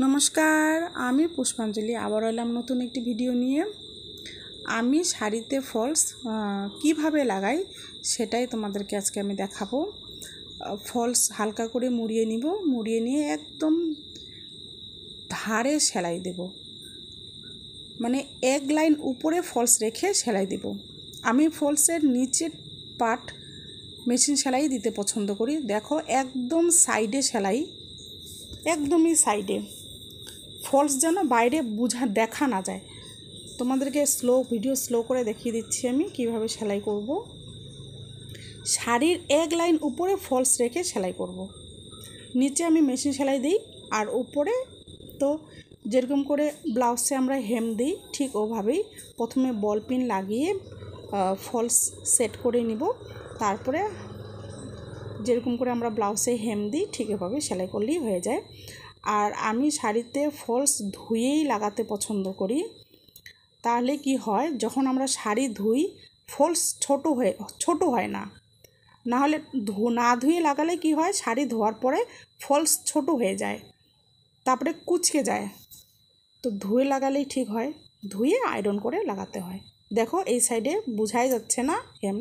নমস্কার, আমি পুষ্পাঞ্জলি আবার এলাম নতুন একটি ভিডিও নিয়ে। আমি শাড়িতে ফলস কিভাবে লাগাই সেটাই তোমাদেরকে আজকে আমি দেখাবো। ফলস হালকা করে মুড়িয়ে নিব, মুড়িয়ে নিয়ে একদম ধারে সেলাই দেব, মানে এক লাইন উপরে ফলস রেখে সেলাই দেব। আমি ফলসের নিচের পার্ট মেশিন সেলাই দিতে পছন্দ করি। দেখো, একদম সাইডে সেলাই, একদমই সাইডে, ফলস যেন বাইরে দেখা না যায়। তোমাদেরকে ভিডিও স্লো করে দেখিয়ে দিচ্ছি আমি কিভাবে সেলাই করব। শাড়ির এক লাইন উপরে ফলস রেখে সেলাই করব। নিচে আমি মেশিন সেলাই দিই, আর উপরে তো যেরকম করে ব্লাউজে আমরা হেম দিই ঠিক ওভাবেই প্রথমে বল পিন লাগিয়ে ফলস সেট করে নিব। তারপরে যেরকম করে আমরা ব্লাউজে হেম দিই ঠিক এভাবে সেলাই করলেই হয়ে যায়। আর আমি শাড়িতে ফলস ধুয়েই লাগাতে পছন্দ করি। তাহলে কি হয়, যখন আমরা শাড়ি ধুই ফলস ছোট হয় না। নাহলে না ধুয়ে লাগালে কি হয়, শাড়ি ধোয়ার পরে ফলস ছোট হয়ে যায়, তারপরে কুঁচকে যায়। তো ধুয়ে লাগালেই ঠিক হয়, ধুয়ে আয়রন করে লাগাতে হয়। দেখো, এই সাইডে বোঝাই যাচ্ছে না হেম